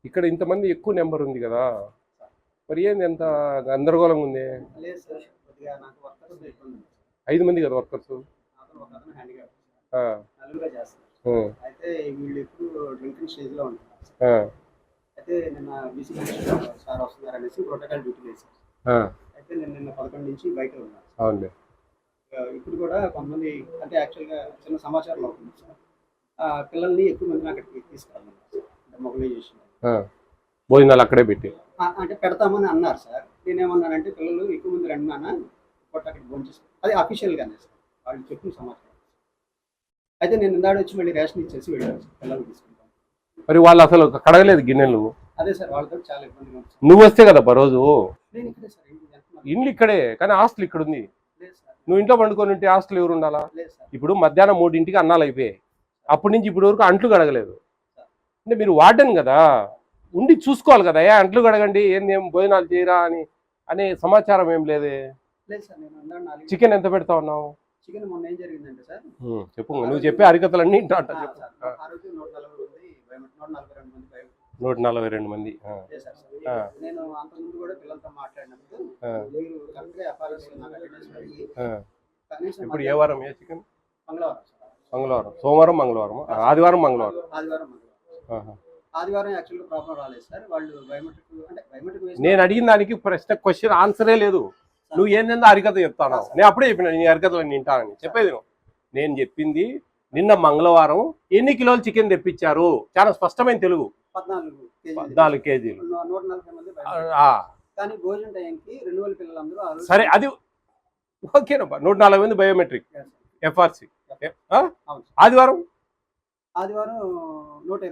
ఇక్కడ ఇంతమంది ఎక్కువ నెంబర్ ఉంది కదా, మరి ఏంది ఎంత గందరగోళంగా ఉంది? లేదు సార్, కొద్దిగా నాకు వర్కర్స్ ఎక్కువ ఉంది. 5 మంది కదా వర్కర్స్. అతను ఒక అతను హ్యాండిక్యాప్ ఆ, నలుగురే చేస్తారు. ఉమ్, అయితే వీళ్ళు ఎప్పుడు డ్రింకింగ్ స్టేజ్లో ఉంటారు. ఆ, అయితే నిన్న బీసీ సార్ వస్తున్నారు అనేసి ప్రోటోకాల్ డ్యూటీ వేశారు. ఆ, అయితే నేను నిన్న 11 నుంచి బయట ఉన్నాను. అవునులే. ఇప్పుడు కూడా కొంతమంది అంటే యాక్చువల్గా చిన్న సమాచారం అవుతుంది సార్, పిల్లల్ని ఎక్కువ మందిని అక్కడికి తీసుకురావాలి అంటే మొబిలైజేషన్. ఆ, భోజనాలు అక్కడే పెట్టి అంటే పెడతామని అన్నారు సార్. నేనేమన్నానంటే పిల్లలు ఎక్కువ మంది రండి నాన్న కొట్ట అక్కడికి భోంచేస్తారు, అది అఫీషియల్గానే సార్ వాళ్ళు చెప్పిన సమాచారం. అయితే నేను ఇందాడ వచ్చి మళ్ళీ రేషన్ ఇచ్చేసి వెళ్ళాను సార్, పిల్లలు తీసుకుంటాను. మరి వాళ్ళు అసలు కడగలేదు గిన్నెలు. అదే సార్, వాళ్ళతో చాలా ఇబ్బందిగా ఉంది సార్. నువ్వు వస్తే కదా రోజు. నేను ఇక్కడే సార్, ఇండ్లు ఇక్కడే కానీ హాస్టల్ ఇక్కడ ఉంది. లేదు సార్. నువ్వు ఇంట్లో పండుకొని ఉంటే హాస్టల్ ఎవరు ఉండాలా? లేదు సార్. ఇప్పుడు మధ్యాహ్నం 3ంటికి అన్నాలు అయిపోయాయి, అప్పటి నుంచి ఇప్పటి వరకు అంట్లు కడగలేదు. అంటే మీరు వార్డెన్ కదా, ఉండి చూసుకోవాలి కదా, అంట్లు కడగండి ఏం భోజనాలు చేయరా అనే సమాచారం ఏం లేదే. లేదు సార్, నేను ఇందాడ 4 చికెన్ ఎంత పెడతా ఉన్నావు? చికెన్ మొన్న ఏం జరిగిందంటే సార్, చెప్పు, నువ్వు చెప్పే అరికతలన్నీ ఇంటా అంట. సార్ ఆ రోజు 142 మంది 142 మంది. చేశారు సార్. నేను అంతకుముందు కూడా పిల్లలతో మాట్లాడినప్పుడు మీరు కరెక్ట్గా ఎఫ్ఆర్ఎస్ నాకు అటెండెన్స్ అడిగి కనీసం ఇప్పుడు ఏ వారం ఏ చికెన్? మంగళవారం సార్. మంగళవారం, సోమవారం, మంగళవారం, ఆదివారం, మంగళవారం. ఆదివారం యాక్చువల్గా ప్రాబ్లం రాలేదు సార్, వాళ్ళు బయోమెట్రిక్ అంటే బయోమెట్రిక్ నేను అడిగిన దానికి క్వశ్చన్ ఆన్సరే లేదు. నువ్వు ఏంటంటే అరికత చెప్తాను. నేను అప్పుడే చెప్పిన నీ అరికతలు వింటానని చెప్పేది. నేను చెప్పింది నిన్న మంగళవారం ఎన్ని కిలోలు చికెన్ తెప్పించారు, చాలా స్పష్టమైన తెలుగు. 14 కేజీలు. 140 మంది కానీ భోజనం టైంకి 2000 పిల్లలందరూ. సరే అది ఓకేనమ్మా. 140 మంది బయోమెట్రిక్ ఎఫ్ఆర్సి. ఆదివారం 120